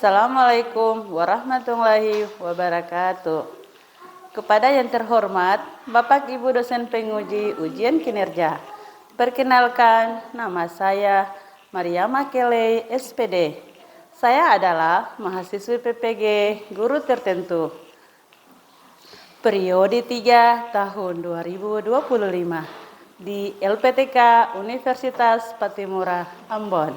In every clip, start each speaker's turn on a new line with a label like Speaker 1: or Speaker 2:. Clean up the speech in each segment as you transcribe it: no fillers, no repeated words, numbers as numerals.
Speaker 1: Assalamualaikum warahmatullahi wabarakatuh. Kepada yang terhormat Bapak Ibu dosen penguji ujian kinerja. Perkenalkan, nama saya Mariama Kelly, SPD. Saya adalah mahasiswi PPG Guru Tertentu. Periode 3 tahun 2025 di LPTK Universitas Patimura, Ambon.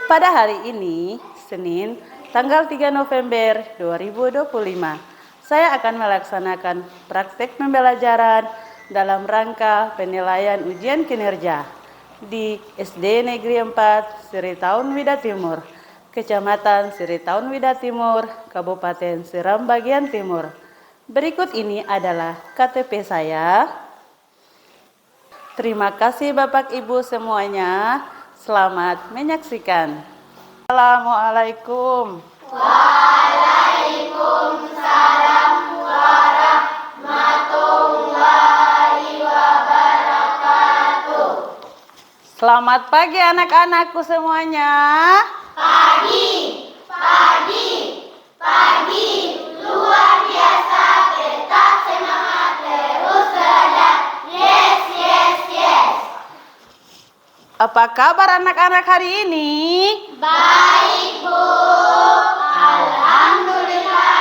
Speaker 1: Pada hari ini, Senin, tanggal 3 November 2025, saya akan melaksanakan praktek pembelajaran dalam rangka penilaian ujian kinerja di SD Negeri 4 Seritaun Wida Timur, Kecamatan Seritaun Wida Timur, Kabupaten Seram bagian Timur. Berikut ini adalah KTP saya. Terima kasih Bapak Ibu semuanya. Selamat menyaksikan. Assalamualaikum.
Speaker 2: Waalaikumsalam warahmatullahi wabarakatuh.
Speaker 1: Selamat pagi anak-anakku semuanya.
Speaker 2: Pagi, luar biasa, tetap semangat, terus belajar. Yes.
Speaker 1: Apa kabar anak-anak hari ini?
Speaker 2: Baik, Bu. Alhamdulillah,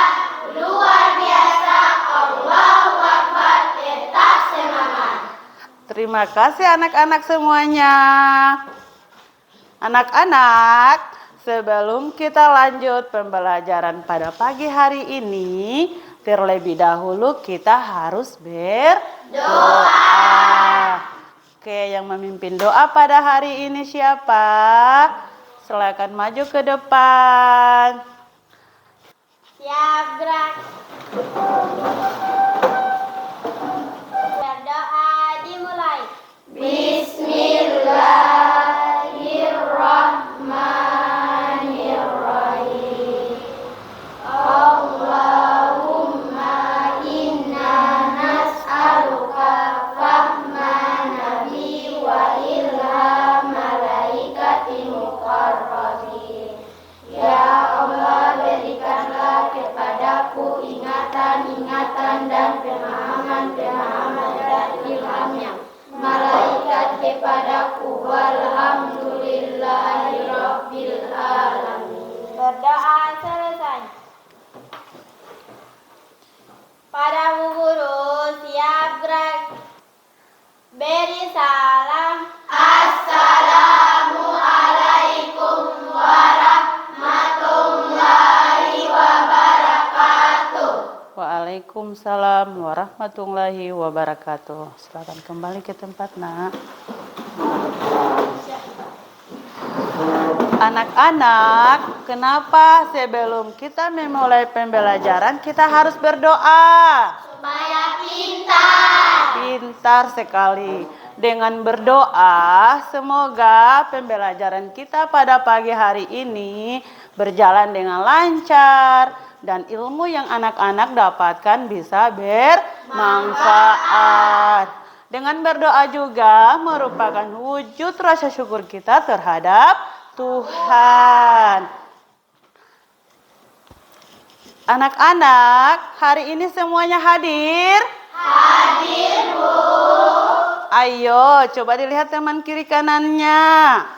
Speaker 2: luar biasa. Allahu Akbar, tetap semangat.
Speaker 1: Terima kasih anak-anak semuanya. Anak-anak, sebelum kita lanjut pembelajaran pada pagi hari ini, terlebih dahulu kita harus berdoa. Oke, yang memimpin doa pada hari ini siapa? Silakan maju ke depan.
Speaker 2: Siap, gerak. Berdoa dimulai. Bismillahirrahmanirrahim. Allahumma inna nas'aluka fahman nabi wa ilham malaikati muqarrabin. Ya Allah, berikanlah kepadaku ingatan-ingatan dan pemahaman-pemahaman dan ilhamnya. Malaikat kepadaku, walhamdulillahi rabbil alamin. Berdoa selesai. Para Bu Guru, siap gerak. Beri salam. Assalamualaikum warahmatullahi wabarakatuh.
Speaker 1: Waalaikumsalam warahmatullahi wabarakatuh. Silakan kembali ke tempat, Nak. Anak-anak, kenapa sebelum kita memulai pembelajaran kita harus berdoa?
Speaker 2: Supaya pintar.
Speaker 1: Pintar sekali. Dengan berdoa, semoga pembelajaran kita pada pagi hari ini berjalan dengan lancar dan ilmu yang anak-anak dapatkan bisa bermanfaat. Dengan berdoa juga merupakan wujud rasa syukur kita terhadap Tuhan. Anak-anak, hari ini semuanya hadir?
Speaker 2: Hadir, Bu.
Speaker 1: Ayo, coba dilihat teman kiri kanannya.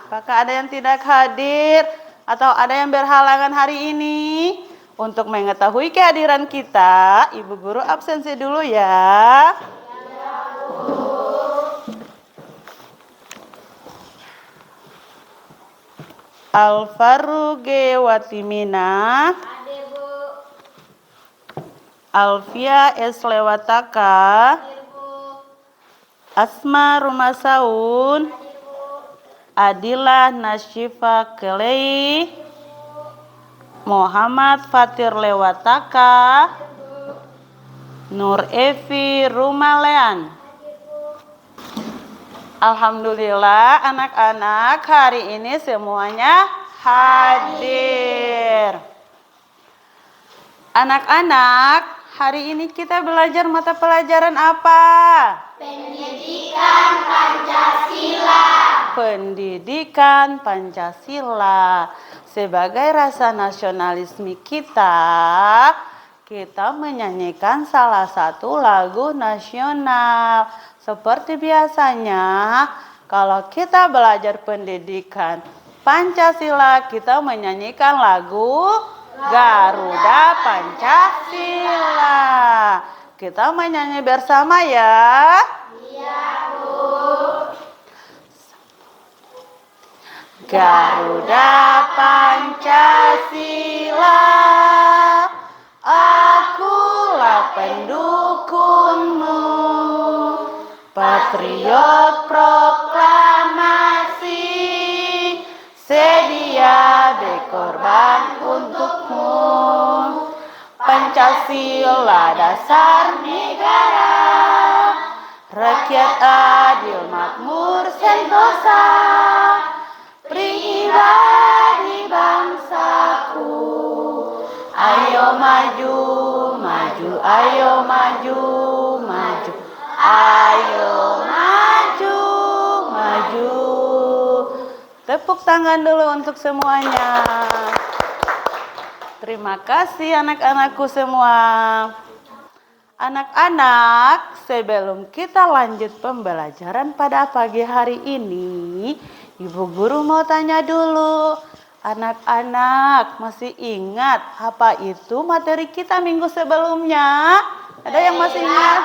Speaker 1: Apakah ada yang tidak hadir atau ada yang berhalangan hari ini? Untuk mengetahui kehadiran kita, Ibu Guru absensi dulu ya. Alfaruge Watimina.
Speaker 2: Hadir, Bu.
Speaker 1: Alfia S. Lewataka.
Speaker 2: Hadir, Bu.
Speaker 1: Asma Rumasaun.
Speaker 2: Hadir, Bu.
Speaker 1: Adilah Nasyifa Kelei. Muhammad Fatir Lewataka. Nur Evi Rumalean. Alhamdulillah anak-anak hari ini semuanya hadir. Anak-anak, hari ini kita belajar mata pelajaran apa?
Speaker 2: Pendidikan Pancasila.
Speaker 1: Pendidikan Pancasila. sebagai rasa nasionalisme kita menyanyikan salah satu lagu nasional. Seperti biasanya, kalau kita belajar pendidikan Pancasila, kita menyanyikan lagu Garuda Pancasila. Kita menyanyi bersama ya.
Speaker 2: Iya, Bu.
Speaker 1: Garuda Pancasila, akulah pendukungmu, patriot proklamasi, sedia berkorban untukmu. Pancasila dasar negara, rakyat adil makmur sentosa, pribadi bangsaku. Ayo maju, maju, ayo maju, maju. Ayo maju, maju. Tepuk tangan dulu untuk semuanya. Terima kasih anak-anakku semua. Anak-anak, sebelum kita lanjut pembelajaran pada pagi hari ini, Ibu Guru mau tanya dulu. Anak-anak masih ingat apa itu materi kita minggu sebelumnya? Ada yang masih ingat?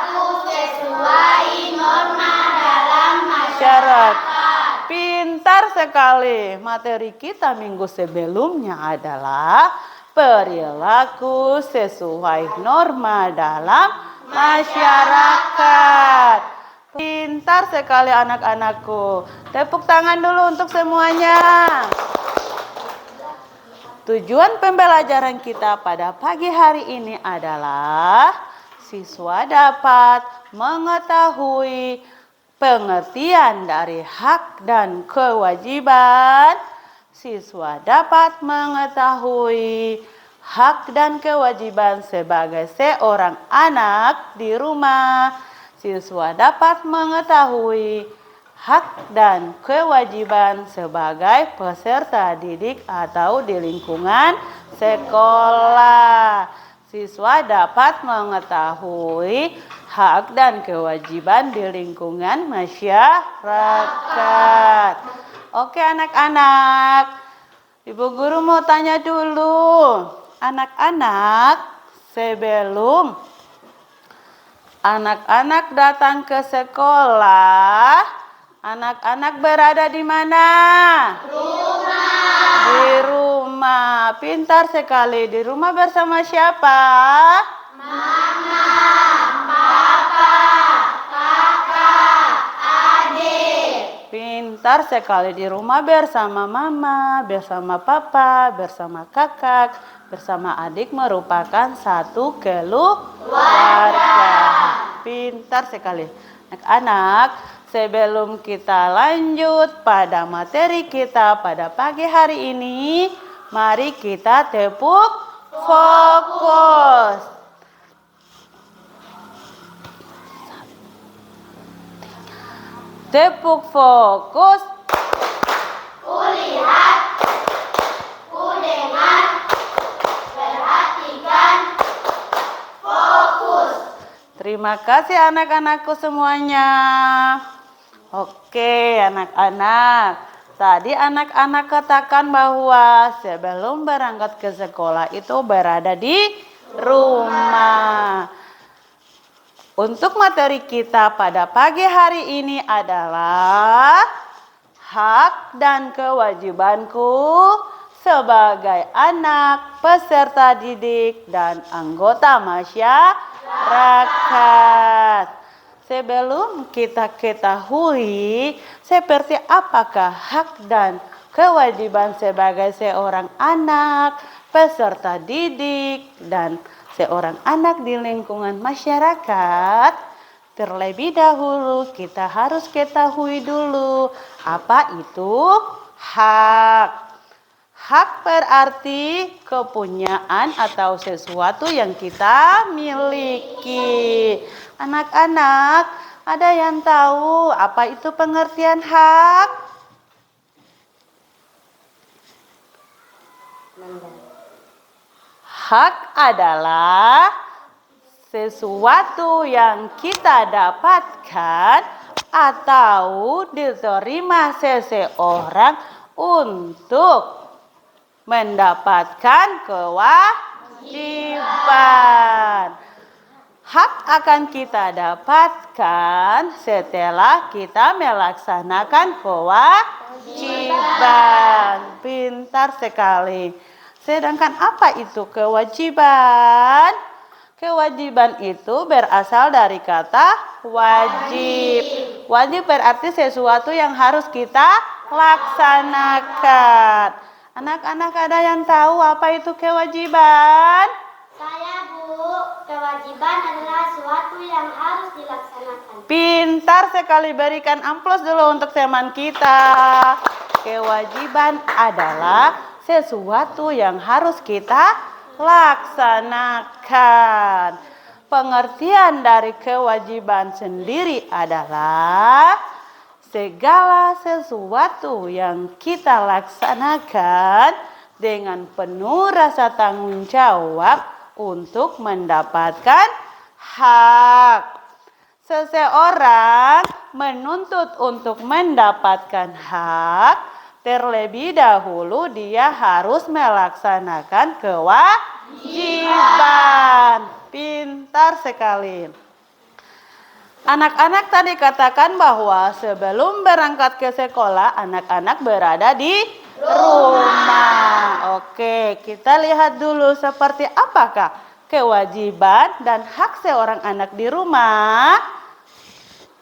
Speaker 2: Sesuai norma dalam
Speaker 1: Masyarakat. Pintar sekali. Materi kita minggu sebelumnya adalah perilaku sesuai norma dalam masyarakat. Pintar sekali anak-anakku. Tepuk tangan dulu untuk semuanya. Tujuan pembelajaran kita pada pagi hari ini adalah siswa dapat mengetahui pengertian dari hak dan kewajiban. Siswa dapat mengetahui hak dan kewajiban sebagai seorang anak di rumah. Siswa dapat mengetahui hak dan kewajiban sebagai peserta didik atau di lingkungan sekolah. Siswa dapat mengetahui hak dan kewajiban di lingkungan masyarakat. Oke anak-anak, Ibu Guru mau tanya dulu. Anak-anak, sebelum anak-anak datang ke sekolah, anak-anak berada di mana?
Speaker 2: rumah.
Speaker 1: Di rumah. Pintar sekali. Di rumah bersama siapa?
Speaker 2: Mama, papa, kakak, adik.
Speaker 1: Pintar sekali. Di rumah bersama mama, bersama papa, bersama kakak, bersama adik merupakan satu keluarga. Pintar sekali. Anak-anak, sebelum kita lanjut pada materi kita pada pagi hari ini, mari kita tepuk fokus. Tepuk fokus.
Speaker 2: Kulihat, kudengar, perhatikan, fokus.
Speaker 1: Terima kasih anak-anakku semuanya. Oke anak-anak. Tadi anak-anak katakan bahwa sebelum berangkat ke sekolah itu berada di rumah. Untuk materi kita pada pagi hari ini adalah hak dan kewajibanku sebagai anak, peserta didik, dan anggota masyarakat. Sebelum kita ketahui seperti apakah hak dan kewajiban sebagai seorang anak, peserta didik, dan seorang anak di lingkungan masyarakat, terlebih dahulu kita harus ketahui dulu apa itu hak. Hak berarti kepunyaan atau sesuatu yang kita miliki. Anak-anak, ada yang tahu apa itu pengertian hak? Hak adalah sesuatu yang kita dapatkan atau diterima seseorang untuk mendapatkan kewajiban. Hak akan kita dapatkan setelah kita melaksanakan kewajiban. Pintar sekali. Sedangkan apa itu kewajiban? Kewajiban itu berasal dari kata wajib. Wajib berarti sesuatu yang harus kita laksanakan. Anak-anak ada yang tahu apa itu kewajiban?
Speaker 2: Saya, Bu. Kewajiban adalah sesuatu yang harus dilaksanakan.
Speaker 1: Pintar sekali, berikan amplos dulu untuk teman kita. Kewajiban adalah sesuatu yang harus kita laksanakan. Pengertian dari kewajiban sendiri adalah segala sesuatu yang kita laksanakan dengan penuh rasa tanggung jawab untuk mendapatkan hak. Seseorang menuntut untuk mendapatkan hak, terlebih dahulu dia harus melaksanakan kewajiban. Pintar sekali. Anak-anak tadi katakan bahwa sebelum berangkat ke sekolah, anak-anak berada di rumah. Oke, kita lihat dulu seperti apakah kewajiban dan hak seorang anak di rumah.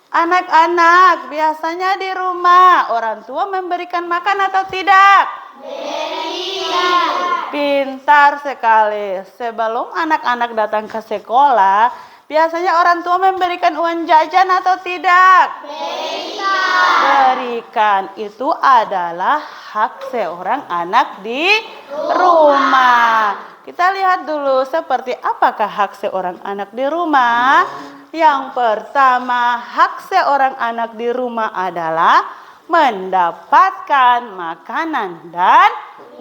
Speaker 1: Anak-anak, biasanya di rumah orang tua memberikan makan atau tidak?
Speaker 2: Berikan.
Speaker 1: Pintar sekali. Sebelum anak-anak datang ke sekolah, biasanya orang tua memberikan uang jajan atau tidak? Berikan. Itu adalah hak seorang anak di rumah. Kita lihat dulu seperti apakah hak seorang anak di rumah. Yang pertama, hak seorang anak di rumah adalah mendapatkan makanan dan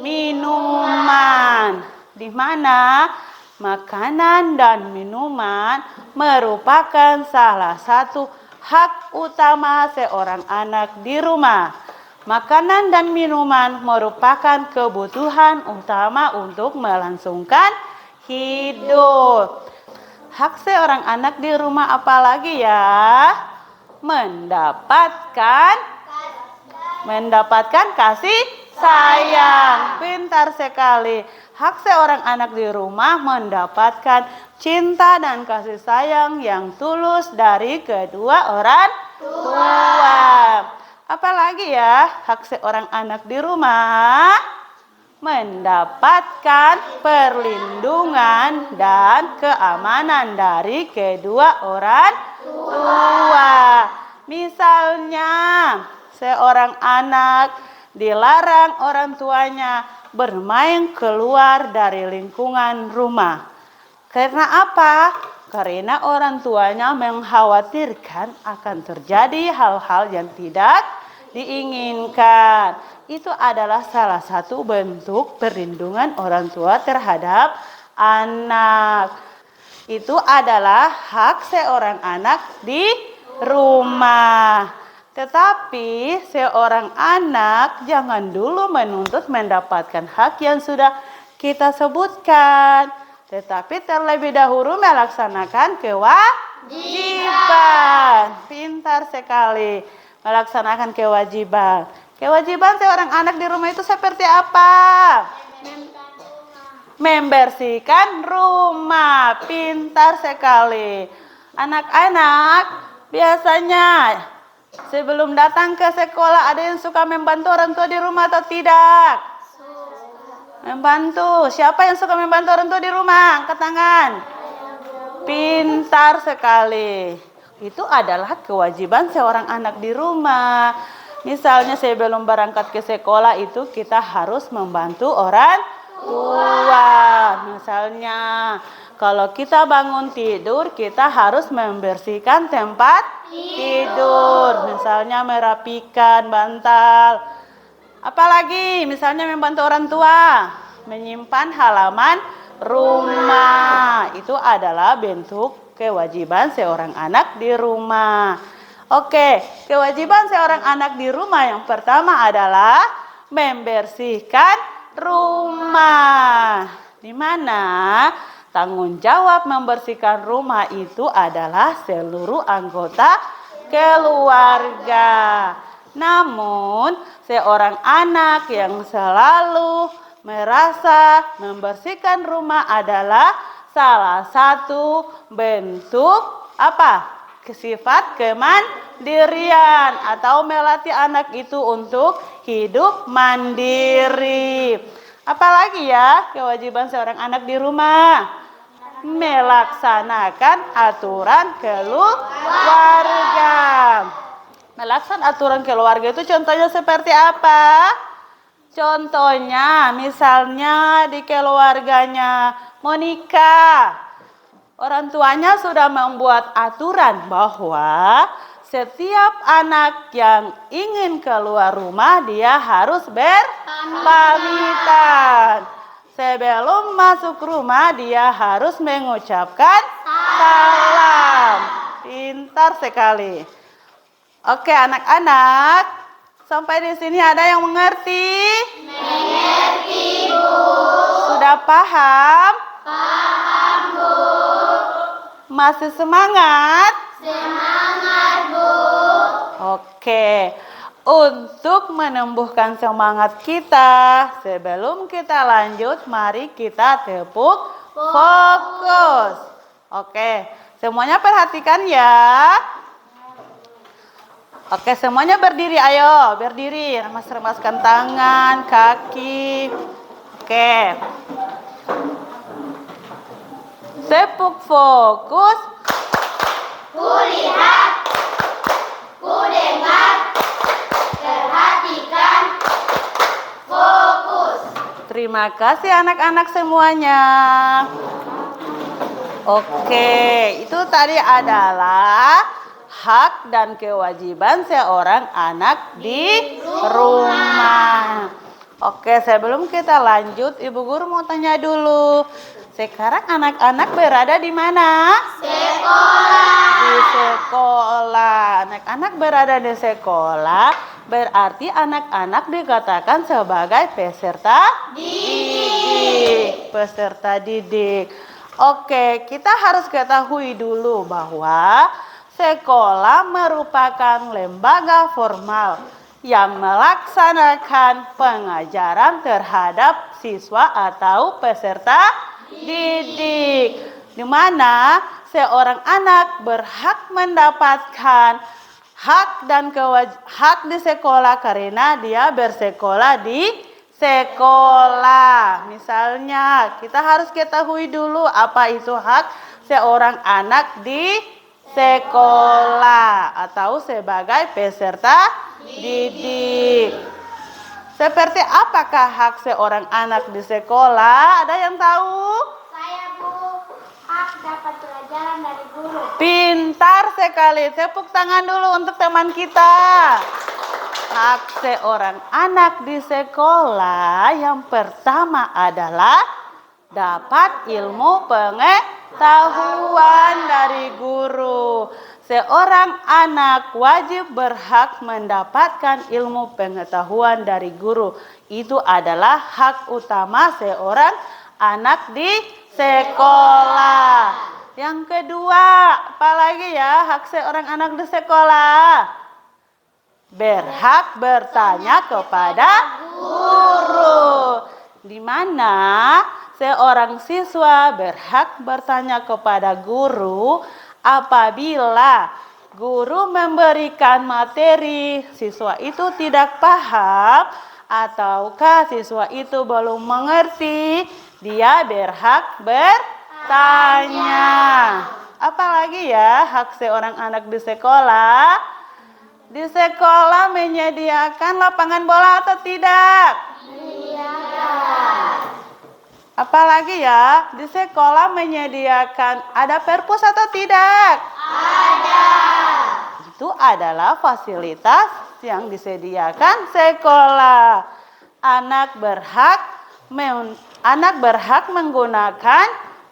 Speaker 1: minuman. Di mana makanan dan minuman merupakan salah satu hak utama seorang anak di rumah. Makanan dan minuman merupakan kebutuhan utama untuk melangsungkan hidup. Hak seorang anak di rumah apalagi ya? Mendapatkan kasih sayang. Pintar sekali. Hak seorang anak di rumah mendapatkan cinta dan kasih sayang yang tulus dari kedua orang tua. Apalagi ya hak seorang anak di rumah? Mendapatkan perlindungan dan keamanan dari kedua orang tua. Misalnya, seorang anak dilarang orang tuanya bermain keluar dari lingkungan rumah. Karena apa? Karena orang tuanya mengkhawatirkan akan terjadi hal-hal yang tidak diinginkan. Itu adalah salah satu bentuk perlindungan orang tua terhadap anak. Itu adalah hak seorang anak di rumah. Tetapi seorang anak jangan dulu menuntut mendapatkan hak yang sudah kita sebutkan. Tetapi terlebih dahulu melaksanakan kewajiban. Pintar sekali melaksanakan kewajiban. Kewajiban seorang anak di rumah itu seperti apa? Membersihkan rumah. Pintar sekali. Anak-anak biasanya sebelum datang ke sekolah ada yang suka membantu orang tua di rumah atau tidak? Membantu. Siapa yang suka membantu orang tua di rumah? Angkat tangan. Pintar sekali. Itu adalah kewajiban seorang anak di rumah. Misalnya sebelum berangkat ke sekolah itu kita harus membantu orang tua. Misalnya kalau kita bangun tidur kita harus membersihkan tempat tidur. Misalnya merapikan bantal. Apalagi misalnya membantu orang tua. menyimpan halaman rumah. Itu adalah bentuk kewajiban seorang anak di rumah. Oke, kewajiban seorang anak di rumah yang pertama adalah membersihkan rumah. Di mana tanggung jawab membersihkan rumah itu adalah seluruh anggota keluarga. Namun, seorang anak yang selalu merasa membersihkan rumah adalah salah satu bentuk apa? Sifat kemandirian atau melatih anak itu untuk hidup mandiri. Apalagi ya kewajiban seorang anak di rumah? Melaksanakan aturan keluarga. Melaksanakan aturan keluarga itu contohnya seperti apa? Contohnya misalnya di keluarganya Monica. Orang tuanya sudah membuat aturan bahwa setiap anak yang ingin keluar rumah dia harus berpamitan. Sebelum masuk rumah dia harus mengucapkan salam. Pintar sekali. Oke anak-anak, sampai di sini ada yang mengerti?
Speaker 2: Mengerti, Bu.
Speaker 1: Sudah paham?
Speaker 2: Paham, Bu.
Speaker 1: Masih semangat?
Speaker 2: Semangat, Bu.
Speaker 1: Oke. Untuk menumbuhkan semangat kita, sebelum kita lanjut, mari kita tepuk fokus. Oke, semuanya perhatikan ya. Oke, semuanya berdiri, ayo berdiri. Remas-remaskan tangan, kaki. Oke. Tepuk fokus.
Speaker 2: Ku lihat, ku dengar, perhatikan, fokus.
Speaker 1: Terima kasih anak-anak semuanya. Oke, itu tadi adalah hak dan kewajiban seorang anak di rumah. Oke, sebelum kita lanjut, Ibu Guru mau tanya dulu. Sekarang anak-anak berada di mana?
Speaker 2: Sekolah.
Speaker 1: Di sekolah. Anak-anak berada di sekolah, berarti anak-anak dikatakan sebagai peserta didik. Peserta didik. Oke, kita harus ketahui dulu bahwa sekolah merupakan lembaga formal yang melaksanakan pengajaran terhadap siswa atau peserta didik, di mana seorang anak berhak mendapatkan hak dan hak di sekolah karena dia bersekolah di sekolah. Misalnya, kita harus ketahui dulu apa itu hak seorang anak di sekolah atau sebagai peserta didik. Seperti apakah hak seorang anak di sekolah? Ada yang tahu?
Speaker 2: Saya, Bu. Hak dapat pelajaran dari guru.
Speaker 1: Pintar sekali. Tepuk tangan dulu untuk teman kita. Hak seorang anak di sekolah yang pertama adalah dapat ilmu pengetahuan dari guru. Seorang anak wajib berhak mendapatkan ilmu pengetahuan dari guru. Itu adalah hak utama seorang anak di sekolah. Yang kedua, apalagi ya hak seorang anak di sekolah? Berhak bertanya kepada guru. Di mana seorang siswa berhak bertanya kepada guru apabila guru memberikan materi, siswa itu tidak paham ataukah siswa itu belum mengerti, dia berhak bertanya. Apalagi ya hak seorang anak di sekolah? Di sekolah menyediakan lapangan bola atau tidak?
Speaker 2: Iya.
Speaker 1: Apalagi ya, di sekolah menyediakan ada perpus atau tidak?
Speaker 2: Ada.
Speaker 1: Itu adalah fasilitas yang disediakan sekolah. anak-anak berhak menggunakan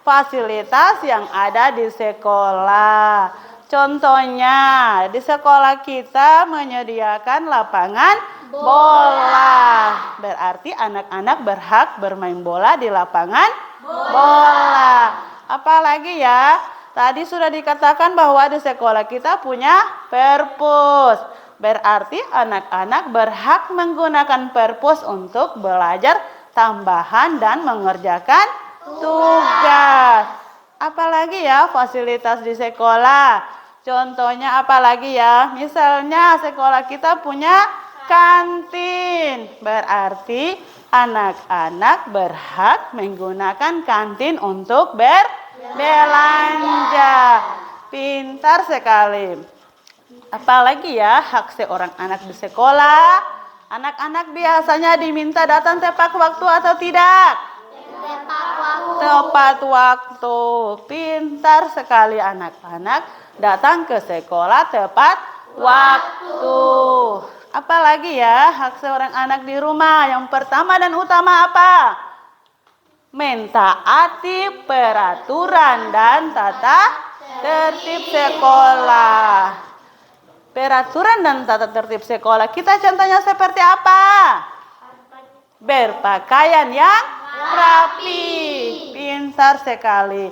Speaker 1: fasilitas yang ada di sekolah. Contohnya, di sekolah kita menyediakan lapangan bola. Berarti anak-anak berhak bermain bola di lapangan bola. Apalagi ya, tadi sudah dikatakan bahwa di sekolah kita punya perpus. Berarti anak-anak berhak menggunakan perpus untuk belajar tambahan dan mengerjakan tugas. Apalagi ya fasilitas di sekolah. Contohnya apalagi ya? Misalnya sekolah kita punya kantin. Berarti anak-anak berhak menggunakan kantin untuk berbelanja. Pintar sekali. Apalagi ya hak seorang anak di sekolah. Anak-anak biasanya diminta datang tepat waktu atau tidak? Tepat waktu. Pintar sekali anak-anak datang ke sekolah tepat waktu. Apalagi ya hak seorang anak di rumah. Yang pertama dan utama apa? Mentaati peraturan dan tata tertib sekolah. Peraturan dan tata tertib sekolah kita contohnya seperti apa? Berpakaian yang rapi. Pintar sekali.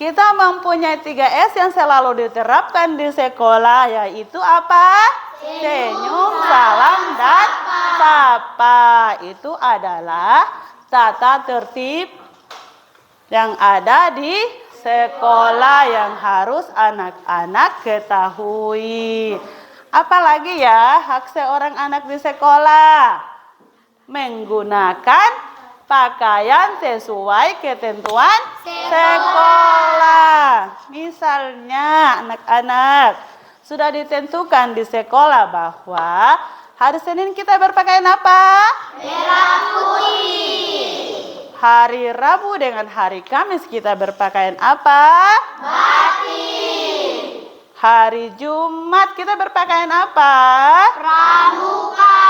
Speaker 1: Kita mempunyai 3S yang selalu diterapkan di sekolah, yaitu apa? Senyum, salam, dan sapa. Itu adalah tata tertib yang ada di sekolah yang harus anak-anak ketahui. Apalagi ya hak seorang anak di sekolah? Menggunakan pakaian sesuai ketentuan sekolah. Misalnya anak-anak sudah ditentukan di sekolah bahwa hari Senin kita berpakaian apa?
Speaker 2: Merah putih.
Speaker 1: Hari Rabu dengan hari Kamis kita berpakaian apa?
Speaker 2: Batik.
Speaker 1: Hari Jumat kita berpakaian apa?
Speaker 2: Pramuka.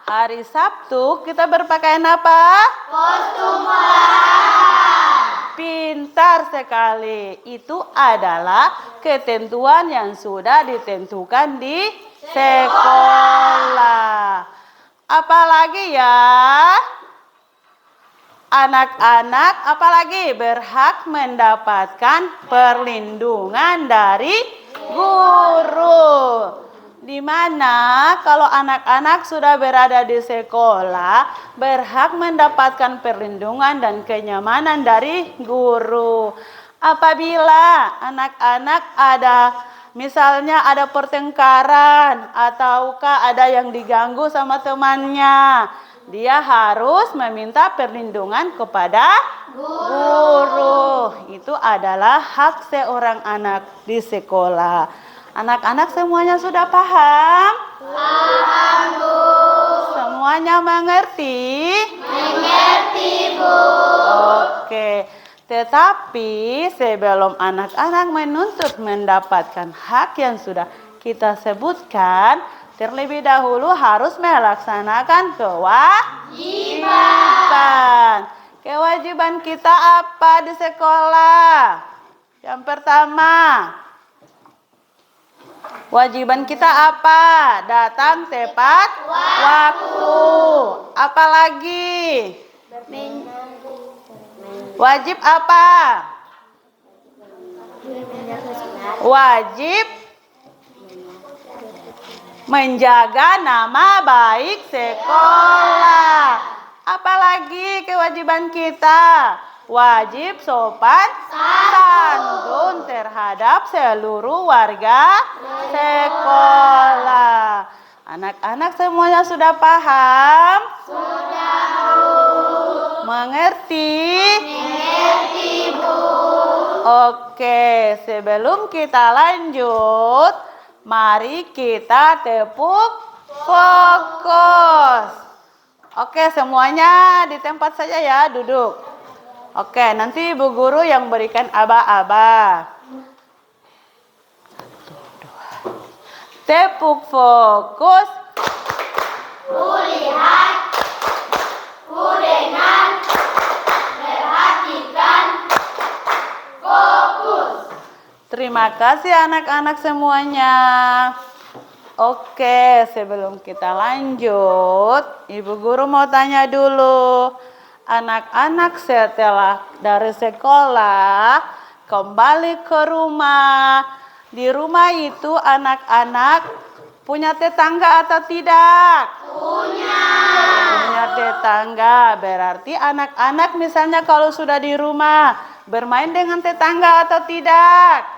Speaker 1: Hari Sabtu kita berpakaian apa?
Speaker 2: Kostum olahraga.
Speaker 1: Pintar sekali. Itu adalah ketentuan yang sudah ditentukan di sekolah. Apalagi ya? Anak-anak apalagi berhak mendapatkan perlindungan dari guru. Di mana kalau anak-anak sudah berada di sekolah berhak mendapatkan perlindungan dan kenyamanan dari guru. Apabila anak-anak misalnya ada pertengkaran ataukah ada yang diganggu sama temannya, dia harus meminta perlindungan kepada guru. Itu adalah hak seorang anak di sekolah. Anak-anak semuanya sudah paham?
Speaker 2: Paham, Bu.
Speaker 1: Semuanya mengerti?
Speaker 2: Mengerti, Bu.
Speaker 1: Oke. Tetapi sebelum anak-anak menuntut mendapatkan hak yang sudah kita sebutkan, terlebih dahulu harus melaksanakan kewajiban. Kewajiban kita apa di sekolah? Yang pertama, wajiban kita apa? Datang tepat waktu. Apalagi? Wajib apa? Wajib menjaga nama baik sekolah. Apalagi kewajiban kita? Wajib sopan santun terhadap seluruh warga sekolah. Anak-anak semuanya sudah paham?
Speaker 2: Sudah, Bu.
Speaker 1: Mengerti?
Speaker 2: Mengerti, Bu.
Speaker 1: Oke, sebelum kita lanjut, mari kita tepuk fokus. Oke, semuanya di tempat saja ya, duduk. Oke, nanti Bu Guru yang berikan aba-aba. Tepuk fokus.
Speaker 2: Ku lihat, ku dengar,
Speaker 1: Terima kasih anak-anak semuanya. Oke, sebelum kita lanjut, Ibu Guru mau tanya dulu. Anak-anak setelah dari sekolah kembali ke rumah. Di rumah itu anak-anak punya tetangga atau tidak? Punya tetangga. Berarti anak-anak misalnya kalau sudah di rumah bermain dengan tetangga atau tidak?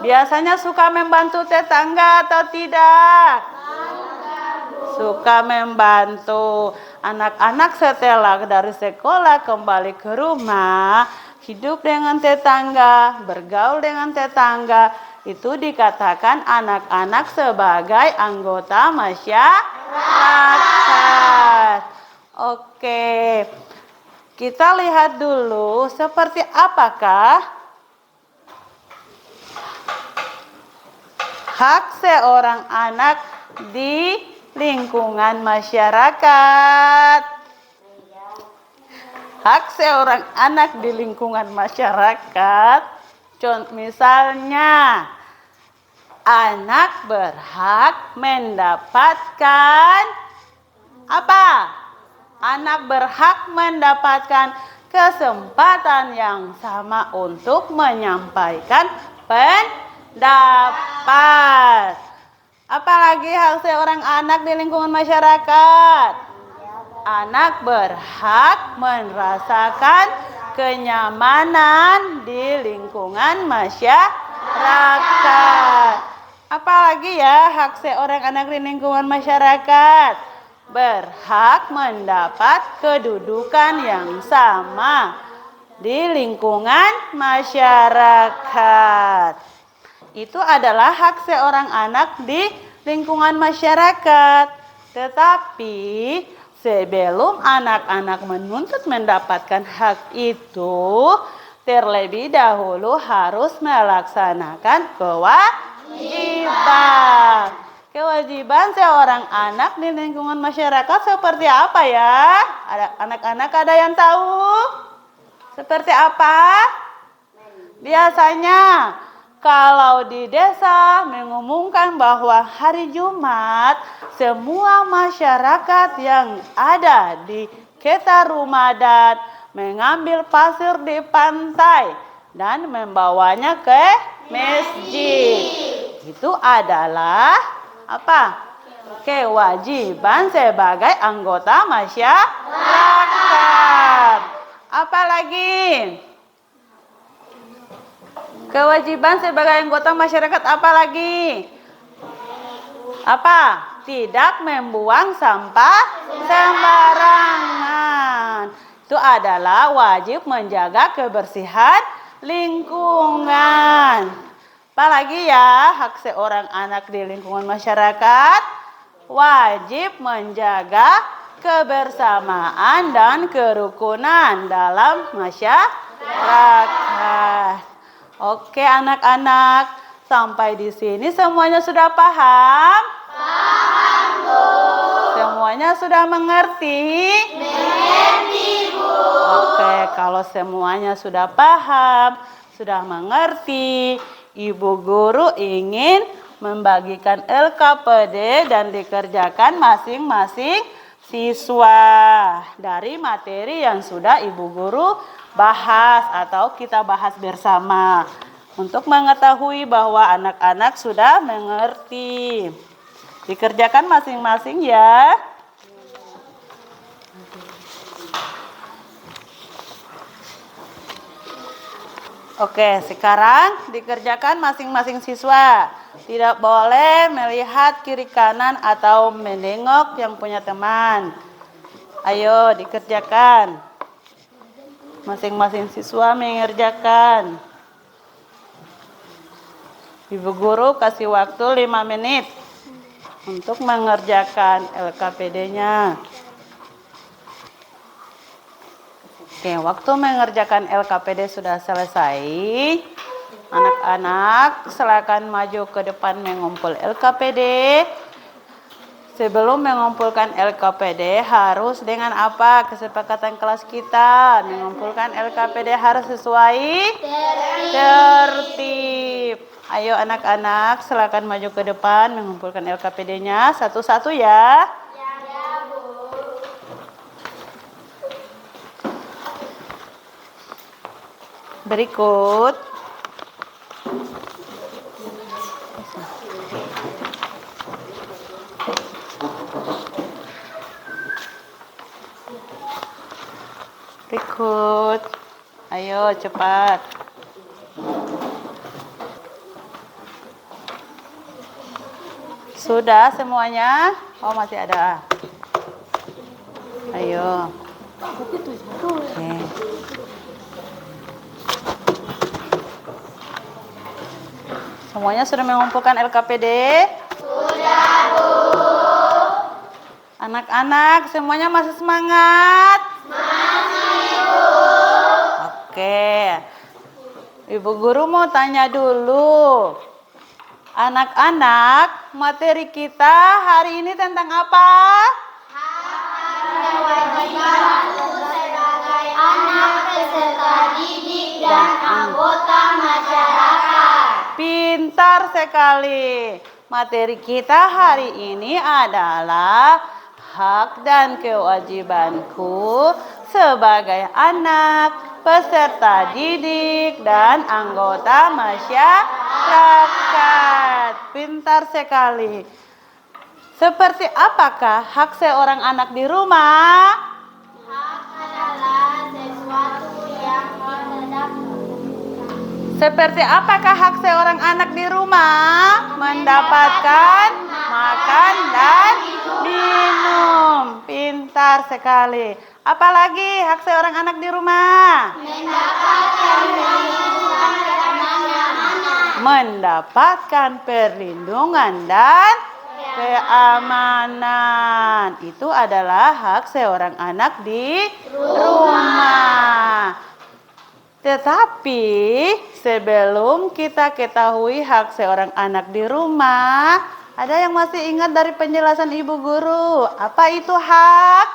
Speaker 1: Biasanya suka membantu tetangga atau tidak? Suka membantu. Anak-anak setelah dari sekolah kembali ke rumah, hidup dengan tetangga, bergaul dengan tetangga, itu dikatakan anak-anak sebagai anggota masyarakat. Oke, kita lihat dulu seperti apakah hak seorang anak di lingkungan masyarakat. Hak seorang anak di lingkungan masyarakat, misalnya anak berhak mendapatkan apa? Anak berhak mendapatkan kesempatan yang sama untuk menyampaikan pendapat. Apalagi hak seorang anak di lingkungan masyarakat. Anak berhak merasakan kenyamanan di lingkungan masyarakat. Apalagi ya hak seorang anak di lingkungan masyarakat. Berhak mendapat kedudukan yang sama di lingkungan masyarakat. Itu adalah hak seorang anak di lingkungan masyarakat. Tetapi sebelum anak-anak menuntut mendapatkan hak itu, terlebih dahulu harus melaksanakan kewajiban. Kewajiban seorang anak di lingkungan masyarakat seperti apa ya? Anak-anak ada yang tahu? Seperti apa? Biasanya kalau di desa mengumumkan bahwa hari Jumat semua masyarakat yang ada di sekitar rumah dan mengambil pasir di pantai dan membawanya ke masjid. Itu adalah apa? Kewajiban sebagai anggota masyarakat. Apalagi? Kewajiban sebagai anggota masyarakat apa lagi? Apa? Tidak membuang sampah sembarangan. Itu adalah wajib menjaga kebersihan lingkungan. Apalagi ya hak seorang anak di lingkungan masyarakat? Wajib menjaga kebersamaan dan kerukunan dalam masyarakat. Oke anak-anak, sampai di sini semuanya sudah paham? Paham, Bu. Semuanya sudah mengerti? Mengerti, Bu. Oke, kalau semuanya sudah paham, sudah mengerti, Ibu Guru ingin membagikan LKPD dan dikerjakan masing-masing siswa dari materi yang sudah Ibu Guru bahas atau kita bahas bersama untuk mengetahui bahwa anak-anak sudah mengerti. Dikerjakan masing-masing ya. Oke, sekarang dikerjakan masing-masing siswa. Tidak boleh melihat kiri kanan atau menengok yang punya teman. Ayo dikerjakan. Masing-masing siswa mengerjakan. Ibu Guru kasih waktu 5 menit untuk mengerjakan LKPD-nya. Oke, waktu mengerjakan LKPD sudah selesai. Anak-anak silakan maju ke depan mengumpul LKPD. Sebelum mengumpulkan LKPD harus dengan apa kesepakatan kelas kita? Mengumpulkan LKPD harus sesuai tertib. Ayo anak-anak silakan maju ke depan mengumpulkan LKPD-nya satu-satu ya.
Speaker 2: Ya, Bu.
Speaker 1: Berikut ayo cepat. Sudah semuanya? Oh masih ada. Ayo. Oke. Semuanya sudah mengumpulkan LKPD?
Speaker 2: Sudah, Bu.
Speaker 1: Anak-anak semuanya masih semangat?
Speaker 2: Masih, Bu.
Speaker 1: Oke. Ibu guru mau tanya dulu. Anak-anak, materi kita hari ini tentang apa?
Speaker 2: Kewajiban sebagai anak peserta didik dan anggota masyarakat.
Speaker 1: Pintar sekali. Materi kita hari ini adalah hak dan kewajibanku sebagai anak peserta didik dan anggota masyarakat. Pintar sekali. Seperti apakah hak seorang anak di rumah?
Speaker 2: Hak adalah sesuatu yang mendapatkan.
Speaker 1: Seperti apakah hak seorang anak di rumah? Mendapatkan makan dan minum. Pintar sekali. Apalagi hak seorang anak di rumah? Mendapatkan perlindungan dan keamanan. Itu adalah hak seorang anak di rumah. Tetapi sebelum kita ketahui hak seorang anak di rumah, ada yang masih ingat dari penjelasan ibu guru? Apa itu hak?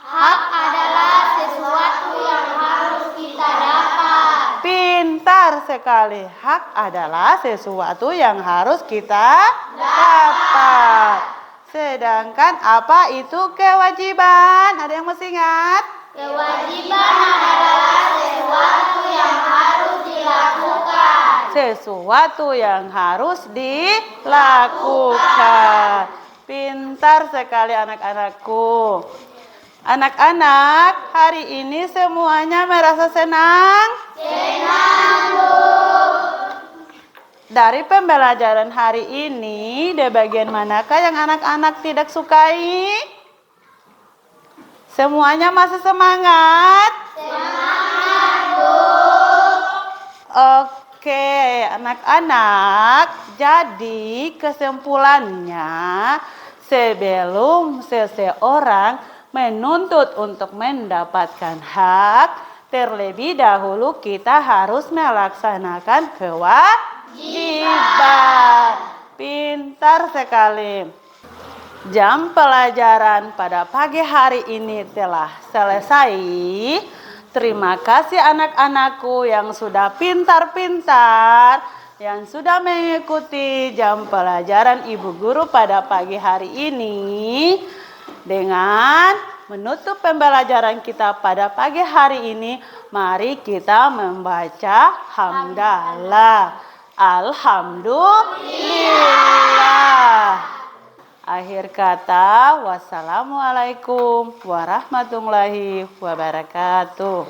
Speaker 2: Hak adalah sesuatu yang harus kita dapat.
Speaker 1: Pintar sekali. Hak adalah sesuatu yang harus kita dapat. Sedangkan apa itu kewajiban? Ada yang masih ingat?
Speaker 2: Kewajiban adalah sesuatu yang harus dilakukan.
Speaker 1: Sesuatu yang harus dilakukan. Pintar sekali anak-anakku. Anak-anak, hari ini semuanya merasa senang?
Speaker 2: Senang, Bu.
Speaker 1: Dari pembelajaran hari ini, di bagian manakah yang anak-anak tidak sukai? Semuanya masih semangat?
Speaker 2: Semangat, Bu.
Speaker 1: Oke, anak-anak. Jadi kesimpulannya, sebelum seseorang menuntut untuk mendapatkan hak, terlebih dahulu kita harus melaksanakan kewajiban. Pintar sekali. Jam pelajaran pada pagi hari ini telah selesai. Terima kasih anak-anakku yang sudah pintar-pintar, yang sudah mengikuti jam pelajaran ibu guru pada pagi hari ini. Dengan menutup pembelajaran kita pada pagi hari ini, mari kita membaca hamdalah. Alhamdulillah. Akhir kata, wassalamualaikum warahmatullahi wabarakatuh.